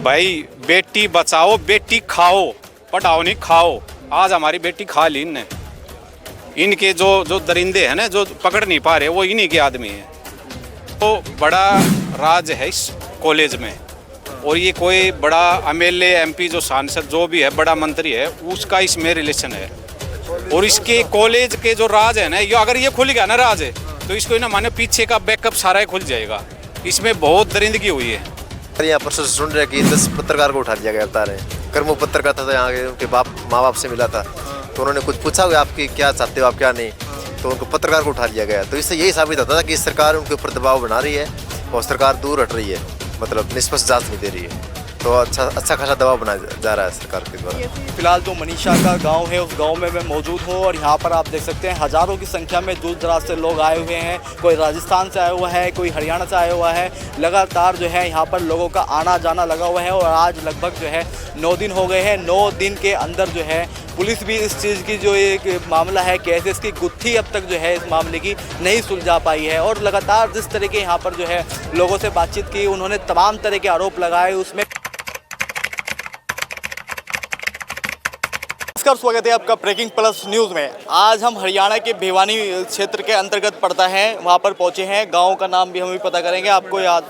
भाई बेटी बचाओ बेटी खाओ, पढ़ाओ नहीं खाओ। आज हमारी बेटी खा ली इनने। इनके जो दरिंदे हैं ना, जो पकड़ नहीं पा रहे, वो इन्हीं के आदमी हैं। तो बड़ा राज है इस कॉलेज में, और ये कोई बड़ा एमएलए एमपी जो सांसद जो भी है, बड़ा मंत्री है, उसका इसमें रिलेशन है। और इसके कॉलेज के जो राज है ना, ये अगर ये खुल गया ना राज है, तो इसको ना माने पीछे का बैकअप सारा खुल जाएगा। इसमें बहुत दरिंदगी हुई है। यहाँ पर सुन रहे कि 10 पत्रकार को उठा दिया गया, बता रहे हैं। कर्मो पत्रकार था, यहाँ के उनके माँ बाप से मिला था, तो उन्होंने कुछ पूछा हुआ आपकी क्या चाहते हो आप क्या नहीं, तो उनको पत्रकार को उठा लिया गया। तो इससे यही साबित होता था कि सरकार उनके ऊपर दबाव बना रही है और सरकार दूर हट रही है, मतलब निष्पक्ष जांच नहीं दे रही है। तो अच्छा खासा दबाव बनाया जा रहा है सरकार के द्वारा। फिलहाल जो मनीषा का गांव है, उस गांव में मैं मौजूद हूं और यहां पर आप देख सकते हैं हज़ारों की संख्या में दूर दराज से लोग आए हुए हैं। कोई राजस्थान से आया हुआ है, कोई हरियाणा से आया हुआ है। लगातार जो है यहां पर लोगों का आना जाना लगा हुआ है और आज लगभग जो है 9 दिन हो गए हैं। 9 दिन के अंदर जो है पुलिस भी इस चीज़ की जो एक मामला है, कैसे इसकी गुत्थी अब तक जो है इस मामले की नहीं सुलझा पाई है। और लगातार जिस तरह के यहाँ पर जो है लोगों से बातचीत की, उन्होंने तमाम तरह के आरोप लगाए। उसमें स्वागत है आपका ब्रेकिंग प्लस न्यूज़ में। आज हम हरियाणा के भिवानी क्षेत्र के अंतर्गत पड़ता है, वहाँ पर पहुँचे हैं। गांव का नाम भी हम भी पता करेंगे। आपको याद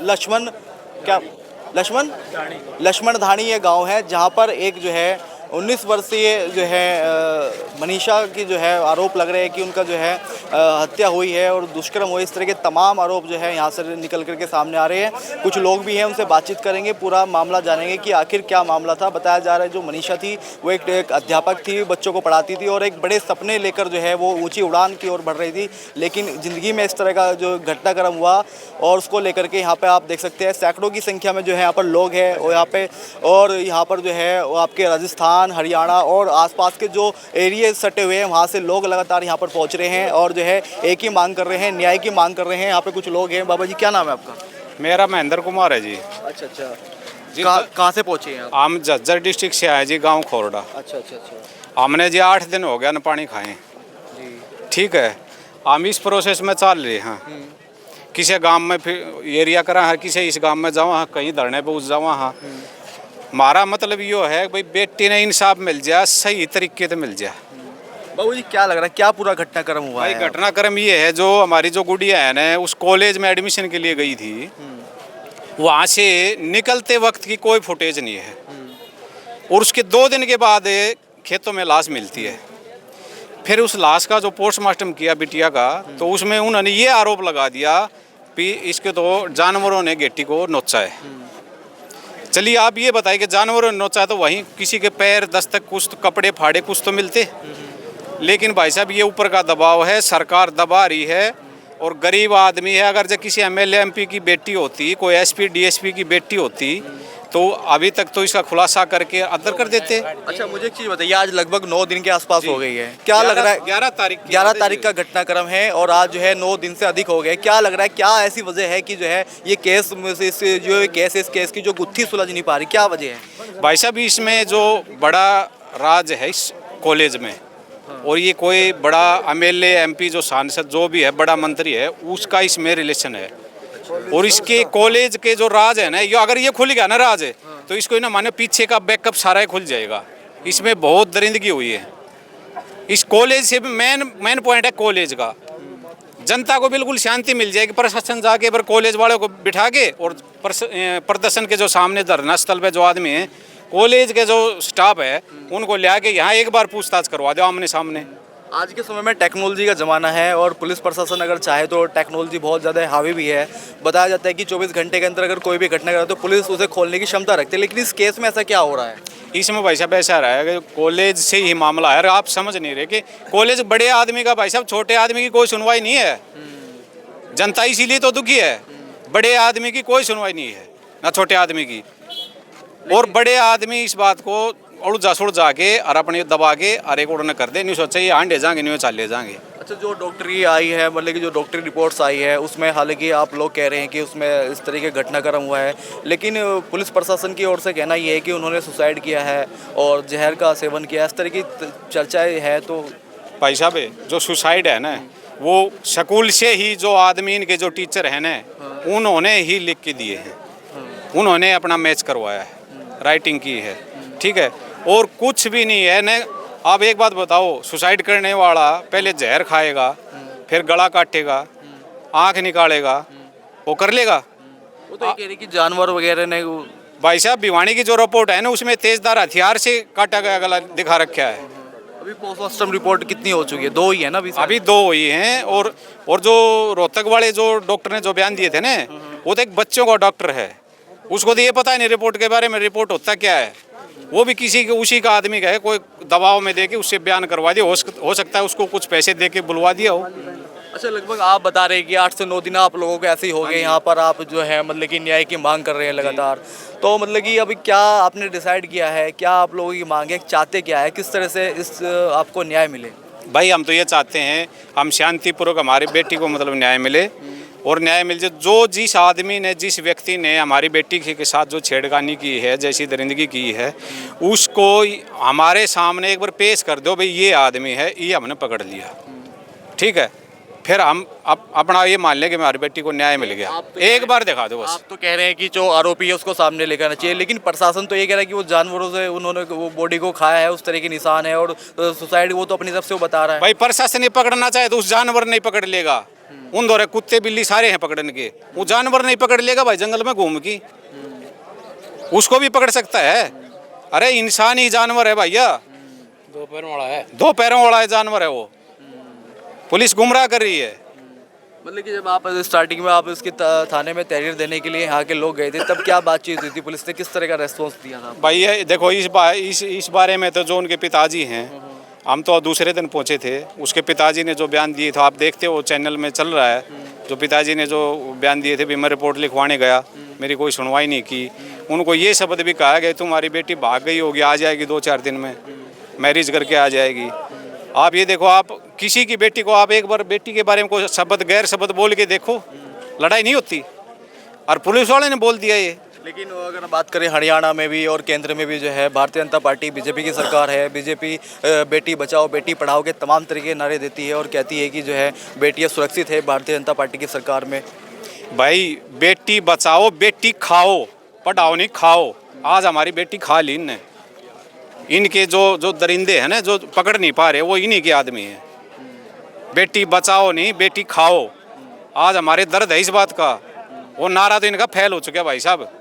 लक्ष्मण धानी ये गांव है, जहाँ पर एक जो है 19 वर्षीय जो है मनीषा की जो है आरोप लग रहे हैं कि उनका जो है हत्या हुई है और दुष्कर्म हुई। इस तरह के तमाम आरोप जो है यहाँ से निकल करके सामने आ रहे हैं। कुछ लोग भी हैं, उनसे बातचीत करेंगे, पूरा मामला जानेंगे कि आखिर क्या मामला था। बताया जा रहा है जो मनीषा थी वो एक अध्यापक थी, बच्चों को पढ़ाती थी और एक बड़े सपने लेकर जो है वो ऊँची उड़ान की ओर बढ़ रही थी। लेकिन ज़िंदगी में इस तरह का जो घटनाक्रम हुआ और उसको लेकर के यहाँ पर आप देख सकते हैं सैकड़ों की संख्या में जो है यहाँ पर लोग हैं और यहाँ पर जो है वो आपके राजस्थान, हरियाणा और आसपास के जो एरिया सटे हुए हैं वहाँ से लोग लगातार यहाँ पर पहुँच रहे हैं और जो है एक ही मांग कर रहे हैं, न्याय की मांग कर रहे हैं। यहाँ पे कुछ लोग हैं। बाबा जी क्या नाम है आपका? मेरा महेंद्र कुमार है जी। अच्छा जी, कहाँ से पहुँचे हैं आप? हम झज्जर डिस्ट्रिक्ट से आए जी, गांव खोरडा। अच्छा। हमने जी 8 दिन हो गया न पानी खाए जी। ठीक है, हम इस प्रोसेस में चल रहे हैं। किसी गांव में फिर एरिया करा है, किसी इस गांव में जाओ, कहीं धरने पे उस जाओ। हाँ, हमारा मतलब यो है भाई बेटी ने इंसाफ मिल जाए, सही तरीके से मिल जाए। बाबू जी क्या लग रहा है, क्या पूरा घटनाक्रम हुआ है? घटनाक्रम ये है, जो हमारी जो गुड़िया है ना, उस कॉलेज में एडमिशन के लिए गई थी, वहाँ से निकलते वक्त की कोई फुटेज नहीं है। और उसके 2 दिन के बाद खेतों में लाश मिलती है। फिर उस लाश का जो पोस्टमार्टम किया बिटिया का, तो उसमें उन्होंने ये आरोप लगा दिया कि इसके तो जानवरों ने बेटी को नोचा है। चलिए आप ये बताइए कि जानवरों ने नोचा है तो वहीं किसी के पैर दस्तक, कुछ तो कपड़े फाड़े कुछ तो मिलते। लेकिन भाई साहब ये ऊपर का दबाव है, सरकार दबा रही है और गरीब आदमी है। अगर जो किसी एमएलए एमपी की बेटी होती, कोई एसपी डीएसपी की बेटी होती, तो अभी तक तो इसका खुलासा करके अंदर कर देते। अच्छा मुझे एक चीज़ बताइए, आज लगभग 9 दिन के आसपास हो गई है, क्या लग रहा है? 11 तारीख का घटनाक्रम है और आज जो है 9 दिन से अधिक हो गए। क्या लग रहा है, क्या ऐसी वजह है कि जो है ये केस इस केस की जो गुत्थी सुलझ नहीं पा रही, क्या वजह है? भाई साहब इसमें जो बड़ा राज है इस कॉलेज में, और ये कोई बड़ा एमएलए एमपी जो सांसद जो भी है, बड़ा मंत्री है, उसका इसमें रिलेशन है। और इसके कॉलेज के जो राज है ना, ये अगर ये खुल गया ना राज है, तो इसको ना माने पीछे का बैकअप सारा खुल जाएगा। इसमें बहुत दरिंदगी हुई है। इस कॉलेज से मेन पॉइंट है कॉलेज का। जनता को बिल्कुल शांति मिल जाएगी, प्रशासन जाके पर कॉलेज वालों को बिठा के और प्रदर्शन के जो सामने धरना स्थल पे जो आदमी है, कॉलेज के जो स्टाफ है, उनको ले आके यहाँ एक बार पूछताछ करवा दो आमने सामने। आज के समय में टेक्नोलॉजी का ज़माना है और पुलिस प्रशासन अगर चाहे तो टेक्नोलॉजी बहुत ज़्यादा हावी भी है। बताया जाता है कि 24 घंटे के अंदर अगर कोई भी घटना करे तो पुलिस उसे खोलने की क्षमता रखती है। लेकिन इस केस में ऐसा क्या हो रहा है? इसमें भाई साहब ऐसा रहा है कि कॉलेज से ही मामला है। आप समझ नहीं रहे कि कॉलेज बड़े आदमी का, भाई साहब छोटे आदमी की कोई सुनवाई नहीं है। जनता इसीलिए तो दुखी है। बड़े आदमी की कोई सुनवाई नहीं है, ना छोटे आदमी की। और बड़े आदमी इस बात को उड़ जा के और अपने दबा के और एक उड़ने कर दे, नहीं सोचा ये आंडे जाएंगे नहीं चाले जाएंगे। अच्छा जो डॉक्टरी आई है, मतलब कि जो डॉक्टरी रिपोर्ट्स आई है, उसमें हालांकि आप लोग कह रहे हैं कि उसमें इस तरीके घटनाक्रम हुआ है, लेकिन पुलिस प्रशासन की ओर से कहना ये है कि उन्होंने सुसाइड किया है और जहर का सेवन किया है, इस तरह की चर्चाएँ है। तो भाई साहब जो सुसाइड है ना, वो स्कूल से ही जो आदमी इनके जो टीचर हैं ना, उन्होंने ही लिख के दिए हैं, उन्होंने अपना मैच करवाया है। राइटिंग की है, ठीक है, और कुछ भी नहीं है न। आप एक बात बताओ, सुसाइड करने वाला पहले जहर खाएगा, फिर गला काटेगा, आँख निकालेगा, वो कर लेगा? वो तो ये कह रही कि जानवर वगैरह ने भाई साहब, भिवानी की जो रिपोर्ट है ना, उसमें तेजदार हथियार से काटा गया गला दिखा रखा है। अभी पोस्टमार्टम रिपोर्ट कितनी हो चुकी है? 2 ही है ना अभी 2 हुई हैं। और जो रोहतक वाले जो डॉक्टर ने जो बयान दिए थे ना, वो तो एक बच्चों का डॉक्टर है, उसको तो ये पता ही नहीं रिपोर्ट के बारे में, रिपोर्ट होता क्या है। वो भी किसी के उसी का आदमी का है, कोई दबाव में दे के उससे बयान करवा दिया, हो सकता है उसको कुछ पैसे दे के बुलवा दिया हो। अच्छा, लगभग आप बता रहे हैं कि 8 से 9 दिन आप लोगों को ऐसे ही हो गए यहाँ पर, आप जो है मतलब कि न्याय की मांग कर रहे हैं लगातार। तो मतलब कि अभी क्या आपने डिसाइड किया है, क्या आप लोगों की मांग है, चाहते क्या है, किस तरह से इस आपको न्याय मिले? भाई हम तो ये चाहते हैं, हम शांतिपूर्वक हमारी बेटी को मतलब न्याय मिले, और न्याय मिल जाए। जो जिस आदमी ने, जिस व्यक्ति ने हमारी बेटी के साथ जो छेड़खानी की है, जैसी दरिंदगी की है, उसको हमारे सामने एक बार पेश कर दो, भाई ये आदमी है, ये हमने पकड़ लिया, ठीक है, फिर हम अपना ये मान लें कि हमारी बेटी को न्याय मिल गया। एक बार दिखा दो बस। आप तो कह रहे हैं कि जो आरोपी है उसको सामने लेकर आना चाहिए, लेकिन प्रशासन तो ये कह रहा है कि वो जानवरों से उन्होंने वो बॉडी को खाया है, उस तरह के निशान है, और सुसाइड वो तो अपनी तरफ से वो बता रहा है। भाई प्रशासन ने पकड़ना चाहे तो उस जानवर नहीं पकड़ लेगा, उन दौरे कुत्ते बिल्ली सारे हैं पकड़ने के, वो जानवर नहीं पकड़ लेगा भाई, जंगल में घूम की उसको भी पकड़ सकता है। अरे इंसान ही जानवर है भैया, 2 पैरों वाला है, 2 पैरों वाला है जानवर है वो। पुलिस गुमराह कर रही है। मतलब कि जब आप स्टार्टिंग में आप इसके थाने में तहरीर देने के लिए यहाँ के लोग गए थे, तब क्या बातचीत हुई थी, पुलिस ने किस तरह का रेस्पॉन्स दिया था? भाई ये देखो, इस बारे में तो जो उनके पिताजी हैं, हम तो दूसरे दिन पहुंचे थे, उसके पिताजी ने जो बयान दिए थे, आप देखते हो चैनल में चल रहा है, जो पिताजी ने जो बयान दिए थे, भी मैं रिपोर्ट लिखवाने गया, मेरी कोई सुनवाई नहीं की। उनको ये शब्द भी कहा गया, तुम्हारी बेटी भाग गई होगी, आ जाएगी 2-4 दिन में, मैरिज करके आ जाएगी। आप ये देखो, आप किसी की बेटी को, आप एक बार बेटी के बारे में कोई शब्द, गैर शब्द बोल के देखो, लड़ाई नहीं होती। और पुलिस वाले ने बोल दिया ये। लेकिन अगर बात करें हरियाणा में भी और केंद्र में भी जो है भारतीय जनता पार्टी, बीजेपी की सरकार है, बीजेपी बेटी बचाओ बेटी पढ़ाओ के तमाम तरीके के नारे देती है और कहती है कि जो है बेटियां सुरक्षित है भारतीय जनता पार्टी की सरकार में। भाई बेटी बचाओ बेटी खाओ, पढ़ाओ नहीं खाओ। आज हमारी बेटी खा ली इनने। इनके जो दरिंदे हैं ना, जो पकड़ नहीं पा रहे, वो इन्हीं के आदमी हैं। बेटी बचाओ नहीं बेटी खाओ, आज हमारे दर्द है इस बात का। वो नारा तो इनका फैल हो चुका है भाई साहब।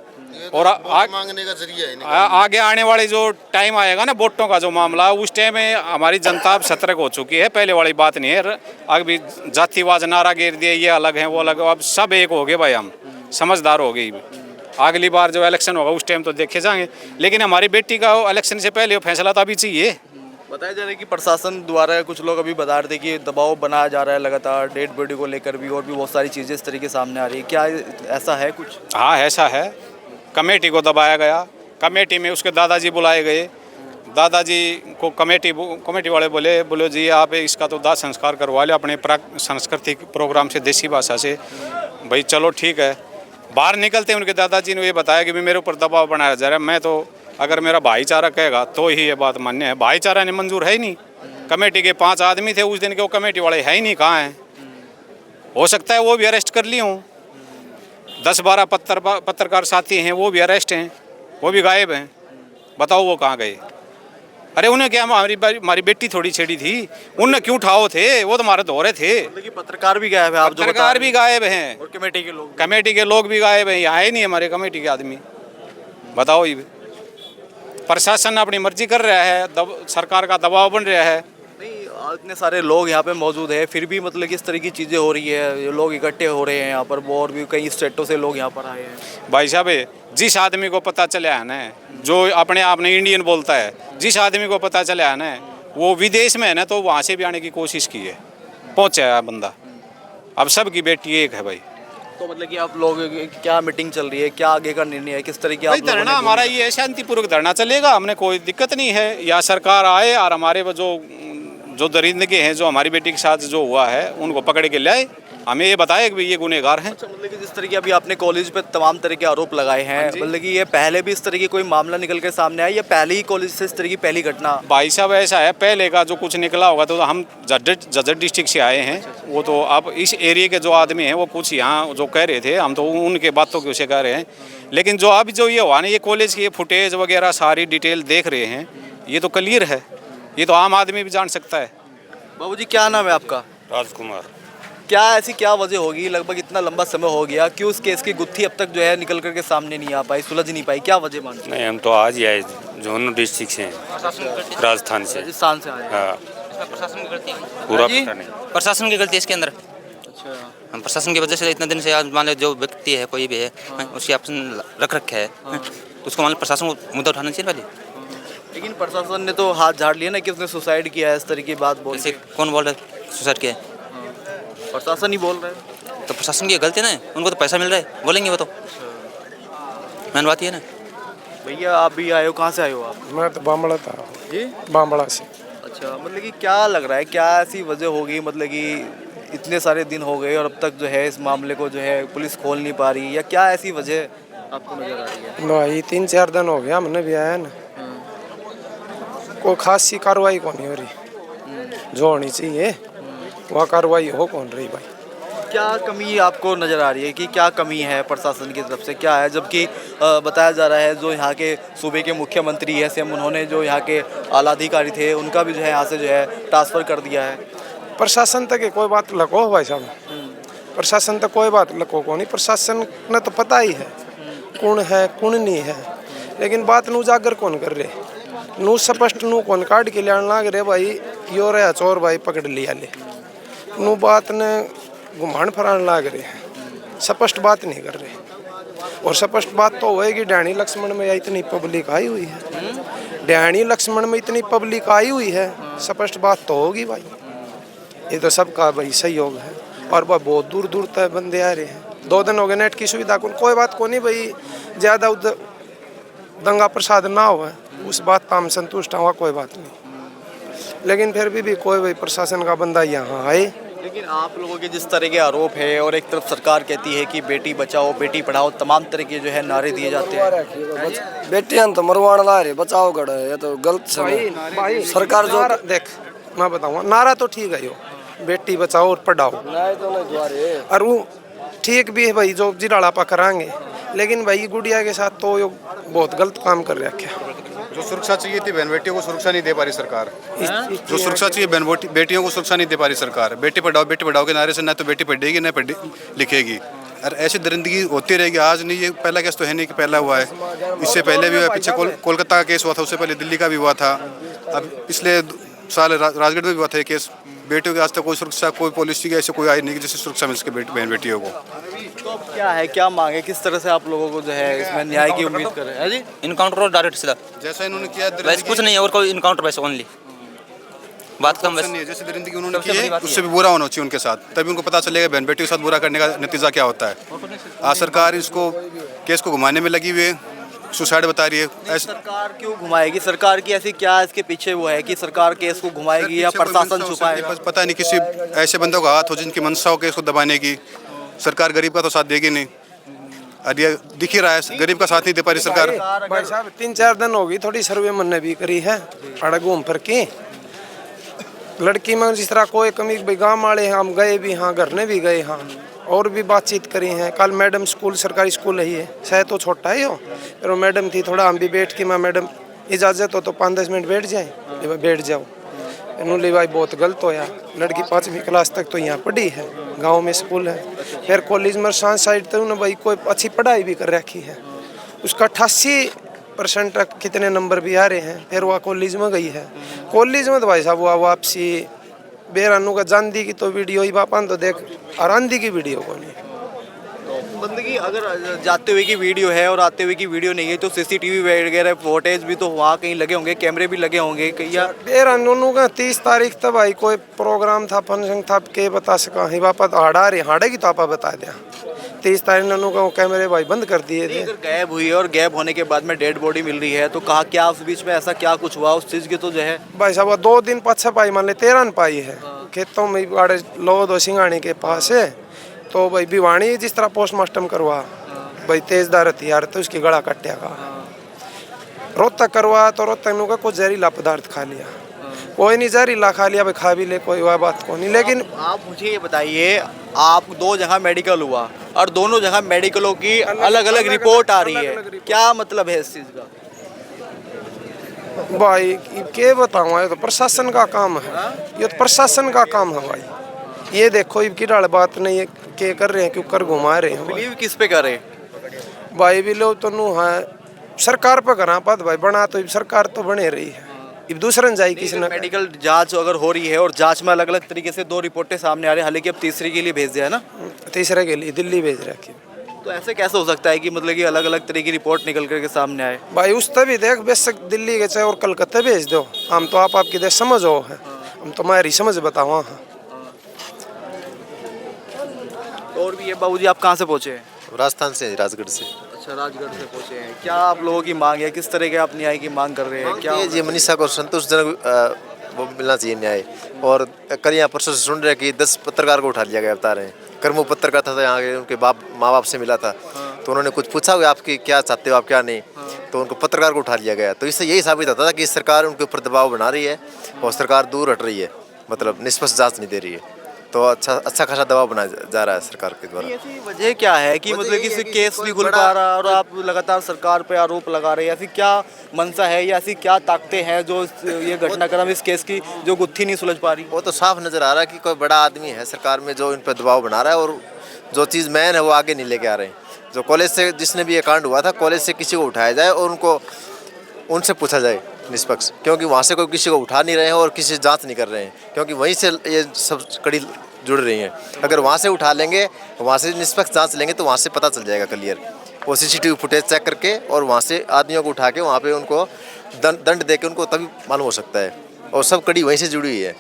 और मांगने का जरिया है। आगे आने वाले जो टाइम आएगा ना, वोटों का जो मामला, उस टाइम में हमारी जनता अब सतर्क हो चुकी है, पहले वाली बात नहीं है। अभी जातिवाद नारा घेर दिए, ये अलग है वो अलग है, अब सब एक हो गए भाई, हम समझदार हो गई। अगली बार जो इलेक्शन होगा उस टाइम तो देखे जाएंगे, लेकिन हमारी बेटी का इलेक्शन से पहले फैसला तो अभी चाहिए। बताया जा रहा है कि प्रशासन द्वारा कुछ लोग अभी बता रहे थे कि दबाव बनाया जा रहा है लगातार, डेड बॉडी को लेकर भी, और भी बहुत सारी चीज़ें इस तरीके सामने आ रही है। क्या ऐसा है कुछ? हाँ ऐसा है, कमेटी को दबाया गया, कमेटी में उसके दादाजी बुलाए गए। दादाजी को कमेटी वाले बोले जी आप इसका तो दाह संस्कार करवा ले अपने सांस्कृतिक प्रोग्राम से, देसी भाषा से। भाई चलो ठीक है। बाहर निकलते उनके दादाजी ने ये बताया कि मेरे ऊपर दबाव बनाया जा रहा है। मैं तो, अगर मेरा भाईचारा कहेगा तो ही ये बात मान्य है। भाईचारा ने मंजूर है ही नहीं। कमेटी के 5 आदमी थे उस दिन के, वो कमेटी वाले है ही नहीं, कहाँ हैं? हो सकता है वो भी अरेस्ट कर लिए हों। 10-12 पत्रकार साथी हैं, वो भी अरेस्ट हैं, वो भी गायब हैं। बताओ वो कहाँ गए? अरे उन्हें क्या, हमारी बेटी थोड़ी छेड़ी थी, उनने क्यों उठाओ थे? वो तो हमारे दौरे थे। कि पत्रकार भी गायब है, आप जो बता पत्रकार रहे भी हैं, गायब हैं, और कमेटी के लोग भी गायब हैं। यहाँ है नहीं हमारे कमेटी के आदमी। बताओ, ये प्रशासन अपनी मर्जी कर रहा है, सरकार का दबाव बन रहा है। नहीं, इतने सारे लोग यहाँ पे मौजूद है, फिर भी मतलब किस तरह की चीज़ें हो रही है, ये लोग इकट्ठे हो रहे हैं यहाँ पर, और भी कई स्टेटों से लोग यहाँ पर आए हैं। भाई साहब, जिस आदमी को पता चला है ना, जो अपने आप ने इंडियन बोलता है, जिस आदमी को पता चला है ना, वो विदेश में है ना, तो वहाँ से भी आने की कोशिश की है, पहुँचा है बंदा। अब सबकी बेटी एक है भाई। तो मतलब कि आप लोग क्या मीटिंग चल रही है, क्या आगे का निर्णय है, किस तरह की भाई धरना हमारा ये है, शांतिपूर्वक धरना चलेगा, हमने कोई दिक्कत नहीं है। या सरकार आए और हमारे जो दरिंदगी हैं, जो हमारी बेटी के साथ जो हुआ है, उनको पकड़ के लाए, हमें ये बताया कि ये गुनहगार हैं। अच्छा, मतलब कि जिस तरह की अभी आपने कॉलेज पे तमाम तरह के आरोप लगाए हैं, मतलब कि ये पहले भी इस तरह की कोई मामला निकल के सामने आया या पहले ही कॉलेज से इस तरह की पहली घटना? भाई साहब ऐसा है, पहले का जो कुछ निकला होगा तो हम जज्जर डिस्ट्रिक्ट से आए हैं। वो तो अब इस एरिया के जो आदमी हैं वो कुछ यहाँ जो कह रहे थे, हम तो उनके बातों की उसे कह रहे हैं। लेकिन जो अभी जो ये हुआ ना, ये कॉलेज की ये फुटेज वगैरह सारी डिटेल देख रहे हैं, ये तो क्लियर है, ये तो आम आदमी भी जान सकता है। बाबूजी क्या नाम है आपका? राजकुमार। क्या ऐसी क्या वजह होगी, लगभग इतना लंबा समय हो गया, क्यों उस केस की गुत्थी अब तक जो है निकल करके सामने नहीं आ पाई, सुलझ नहीं पाई, क्या वजह मानते हैं? नहीं, हम तो आज ही आए, झुंझुनू डिस्ट्रिक्ट से हैं, राजस्थान से। राजस्थान से आए? हाँ, प्रशासन की गलती है, पूरा जी? पता नहीं। प्रशासन की गलती है इसके अंदर। अच्छा, हम प्रशासन की वजह से इतने दिन से आज मान लो जो व्यक्ति है कोई भी है उसकी ऑप्शन रख रखे है तो उसको मान लो प्रशासन को मुद्दा उठाना चाहिए पहले। लेकिन प्रशासन ने तो हाथ झाड़ लिया ना कि उसने सुसाइड किया है, इस तरह की बात बोल जैसे के। कौन बोल रहा है सुसाइड किया है? प्रशासन ही बोल रहे हैं। तो प्रशासन की गलती है ना, उनको तो पैसा मिल रहा है, बोलेंगे वो तो। मेन बात ये है ना। भैया आप भी आए हो, कहाँ से आए हो आप? मैं तो बामड़ा था जी, बामड़ा से। अच्छा, मतलब कि क्या लग रहा है, क्या ऐसी वजह होगी, मतलब कि इतने सारे दिन हो गए और अब तक जो है इस मामले को जो है पुलिस खोल नहीं पा रही, या क्या ऐसी वजह आपको नजर आ रही है? भाई 3-4 दिन हो गया हमने भी आया ना, कोई खास सी कार्रवाई कौन नहीं हो रही, जो होनी चाहिए वह कार्रवाई हो कौन रही भाई। क्या कमी आपको नज़र आ रही है कि क्या कमी है प्रशासन की तरफ से, क्या है? जबकि बताया जा रहा है जो यहाँ के सूबे के मुख्यमंत्री है सीएम, उन्होंने जो यहाँ के आला अधिकारी थे उनका भी जो है यहाँ से जो है ट्रांसफ़र कर दिया है। प्रशासन तक कोई बात लको भाई साहब, प्रशासन तक कोई बात लको को नहीं, प्रशासन ने तो पता ही है कौन है कौन नहीं है, लेकिन बात नू उजागर कौन कर रहे, नू स्पष्ट नू कौन काट के लिया लाग रहे भाई यो रहा चोर भाई पकड़ लिया ले, नू बात ने घुमाण फरान लाग रहे हैं, स्पष्ट बात नहीं कर रहे। और स्पष्ट बात तो होएगी, डैनी लक्ष्मण में इतनी पब्लिक आई हुई है, डैनी लक्ष्मण में इतनी पब्लिक आई हुई है, स्पष्ट बात तो होगी भाई। ये तो सबका भाई सहयोग है और वह बहुत दूर दूर तक बंदे आ रहे हैं। 2 दिन हो गए नेट की सुविधा को, कोई बात को नहीं भाई, ज़्यादा दंगा प्रसाद ना हुआ, उस बात पर हम संतुष्ट हुआ, कोई बात नहीं। लेकिन फिर भी कोई भाई प्रशासन का बंदा यहाँ आए। लेकिन आप लोगों के जिस तरह के आरोप है और एक तरफ सरकार कहती है कि बेटी बचाओ बेटी पढ़ाओ, तमाम तरह के जो है नारे दिए जाते हैं। बेटियां तो मरवाण ला रहे, बचाओ गढ़ है, ये तो गलत समय सरकार जो देख मैं बताऊँगा, नारा तो ठीक है यो, बेटी बचाओ और पढ़ाओ, और वो ठीक भी है भाई जो जिराड़ा पा कराएंगे, लेकिन भाई गुड़िया के साथ तो यो बहुत गलत काम कर रखा। जो सुरक्षा चाहिए थी बहन बेटियों को सुरक्षा नहीं दे पा रही सरकार, जो सुरक्षा चाहिए बहन बेटियों को सुरक्षा नहीं दे पा रही सरकार। बेटी पढ़ाओ के नारे से ना तो बेटी पढ़ेगी ना लिखेगी, और ऐसी दरिंदगी होती रहेगी। आज नहीं, ये पहला केस तो है नहीं कि पहला हुआ है, इससे पहले भी हुआ, पीछे कोलकाता का केस हुआ था, उससे पहले दिल्ली का भी हुआ था, अब पिछले साल राजगढ़ में भी हुआ था ये केस। बेटियों के आज तक कोई सुरक्षा, कोई पॉलिसी ऐसे कोई आई नहीं कि जिससे सुरक्षा मिल सके बहन बेटियों को। तो अब क्या है, क्या मांगे, किस तरह से आप लोगों को जो है इसमें न्याय की उम्मीद कर रहे हैं जी? इनकाउंटर और डायरेक्ट सीधा, जैसा इन्होंने किया वैसे कुछ नहीं है और कोई इनकाउंटर वैसे ओनली बात कम नहीं है, जैसे दरिंदगी उन्होंने सबसे की बड़ी है बात उससे भी बुरा होना चाहिए उनके साथ, तभी उनको पता चलेगा बहन बेटियों के साथ बुरा करने का नतीजा क्या होता है। आज सरकार इसको केस को घुमाने में लगी हुई है, सुसाइड बता रही है। ऐसे सरकार क्यों घुमाएगी, सरकार की ऐसी क्या इसके पीछे वो है कि सरकार केस को घुमाएगी या प्रशासन छुपाएगा? पता नहीं, किसी ऐसे बंदों का हाथ हो जिनकी मंशा हो केस को दबाने की। सरकार गरीब का तो साथ देगी नहीं, और ये दिख ही रहा है, गरीब का साथ नहीं दे पा रही सरकार। भाई साहब 3-4 दिन हो गई, थोड़ी सर्वे हमने भी करी है अड़ घूम फिर के, लड़की में जिस तरह कोई कमी भाई गाँव वाले हम गए भी हाँ, घर ने भी गए हाँ, और भी बातचीत करी है। कल मैडम स्कूल सरकारी स्कूल है ये, शायद तो छोटा है यो, फिर वो मैडम थी, थोड़ा हम भी बैठ के मैं मैडम इजाज़त हो तो 5-10 मिनट बैठ जाए, बैठ जाओ। इन्होंने भाई बहुत गलत होया, लड़की 5वीं क्लास तक तो यहाँ पढ़ी है, गांव में स्कूल है, फिर कॉलेज में साइंस साइड तो उन्होंने भाई कोई अच्छी पढ़ाई भी कर रखी है, उसका 88% कितने नंबर भी आ रहे हैं, फिर वह कॉलेज में गई है। कॉलेज में तो भाई साहब वह वापसी बेरानू का जांदी की तो वीडियो ही बापान तो देख, और आंधी की वीडियो को नहीं। बंदगी अगर जाते हुए की वीडियो है और आते हुए की वीडियो नहीं है तो सीसीटीवी वगैरह फुटेज भी तो वहाँ कहीं लगे होंगे, कैमरे भी लगे होंगे कहीं, या बेरानू का 30 तारीख तक भाई कोई प्रोग्राम था, फंक्शन था, के बता सका ही बापा तो हाड़ा रही हाड़े की तो आपा बता दिया। 30 तारीख ननू का कैमरे भाई बंद कर दिए थे। अगर गायब हुई है और गायब होने के बाद में डेड बॉडी मिल रही है तो कहा क्या उस बीच में ऐसा क्या कुछ हुआ उस चीज़ की तो जो है भाई साहब 2 दिन पाछा पाई मान ले 13 पाई है, खेतों में बाड़े लो दो सिंगानी के पास है, तो भाई भिवानी जिस तरह पोस्टमार्टम करवा भाई तेजदार हथियार तो उसकी गला कटेगा। रोहतक करवा तो रोहतक का कोई जहरीला पदार्थ खा लिया, कोई नहीं जहरीला खा लिया भाई खा भी ले, कोई वह बात को नहीं। लेकिन आप मुझे ये बताइए, आप 2 जगह मेडिकल हुआ और दोनों जगह मेडिकलों की अलग अलग रिपोर्ट आ रही है, क्या मतलब है इस चीज़ का? भाई क्या बताऊँ, ये तो प्रशासन का काम है, ये तो प्रशासन का काम है भाई। ये देखो इनकी डाल बात नहीं है, क्या कर रहे हैं, क्यों कर घुमा रहे हैं बिलीव किस पे करे? भाई भी लो तो नू है सरकार पर करा पद भाई बना तो सरकार तो बने रही है, अब दूसरा जाए किसी ने। मेडिकल जांच अगर हो रही है और जांच में अलग अलग तरीके से 2 रिपोर्टें सामने आ रही है, हालांकि अब तीसरी के लिए भेज दिया है ना, तीसरे के लिए दिल्ली भेज रखी। तो ऐसे कैसे हो सकता है कि मतलब कि अलग अलग तरह की रिपोर्ट निकल करके सामने आए? भाई उस तभी देख बेशक दिल्ली के चाहे और कलकत्ता भेज दो, हम तो आपकी देश समझो है, हम तुम्हारी समझ बताओ। हाँ और भी ये बाबूजी, आप कहाँ से पहुँचे हैं? राजस्थान से, राजगढ़ से। अच्छा, राजगढ़ से पहुँचे हैं। क्या आप लोगों की मांग है, किस तरह के आप न्याय की मांग कर रहे हैं? क्या ये मनीषा को संतोषजनक वो मिलना चाहिए न्याय। और कल यहाँ परसों से सुन रहे हैं कि 10 पत्रकार को उठा लिया गया, बता रहे हैं। कर्मो पत्रकार था यहाँ के, उनके माँ बाप से मिला था, तो उन्होंने कुछ पूछा हुआ आपकी क्या चाहते हो आप क्या नहीं, तो उनको पत्रकार को उठा लिया गया। तो इससे यही साबित होता था कि सरकार उनके ऊपर दबाव बना रही है और सरकार दूर हट रही है, मतलब निष्पक्ष जाँच नहीं दे रही है। तो अच्छा खासा दबाव बनाया जा रहा है सरकार के द्वारा। ऐसी वजह क्या है कि मतलब किसी केस नहीं खुल पा रहा और आप लगातार सरकार पे आरोप लगा रहे हैं? ऐसी क्या मंशा है या ऐसी क्या ताकतें हैं जो ये घटनाक्रम इस केस की जो गुत्थी नहीं सुलझ पा रही? वो तो साफ नजर आ रहा है कि कोई बड़ा आदमी है सरकार में जो इन पर दबाव बना रहा है, और जो चीज़ मैन है वो आगे नहीं लेके आ रहे हैं। जो कॉलेज से जिसने भी ये कांड हुआ था, कॉलेज से किसी को उठाया जाए और उनको उनसे पूछा जाए निष्पक्ष, क्योंकि वहाँ से कोई किसी को उठा नहीं रहे हैं और किसी जांच नहीं कर रहे हैं, क्योंकि वहीं से ये सब कड़ी जुड़ रही हैं। अगर वहाँ से उठा लेंगे, वहाँ से निष्पक्ष जांच लेंगे तो वहाँ से पता चल जाएगा क्लियर। वो CCTV फुटेज चेक करके और वहाँ से आदमियों को उठा के वहाँ पे उनको दंड दे के उनको तभी मालूम हो सकता है, और सब कड़ी वहीं से जुड़ी हुई है।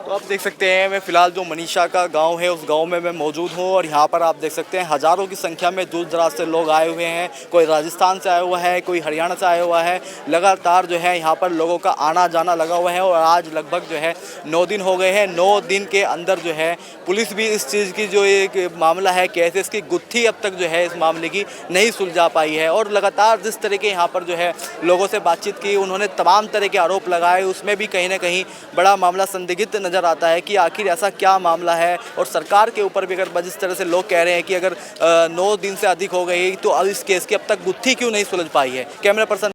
तो आप देख सकते हैं, मैं फ़िलहाल जो मनीषा का गांव है उस गांव में मैं मौजूद हूं और यहां पर आप देख सकते हैं हज़ारों की संख्या में दूर दराज से लोग आए हुए हैं। कोई राजस्थान से आया हुआ है, कोई हरियाणा से आया हुआ है। लगातार जो है यहां पर लोगों का आना जाना लगा हुआ है और आज लगभग जो है 9 दिन हो गए हैं। 9 दिन के अंदर जो है पुलिस भी इस चीज़ की जो एक मामला है कैसे इसकी गुत्थी अब तक जो है इस मामले की नहीं सुलझा पाई है। और लगातार जिस तरह के यहाँ पर जो है लोगों से बातचीत की, उन्होंने तमाम तरह के आरोप लगाए, उसमें भी कहीं ना कहीं बड़ा मामला संदिग्ध नज़र आता है कि आखिर ऐसा क्या मामला है। और सरकार के ऊपर भी अगर जिस तरह से लोग कह रहे हैं कि अगर 9 दिन से अधिक हो गई तो अब इस केस की अब तक गुत्थी क्यों नहीं सुलझ पाई है। Camera person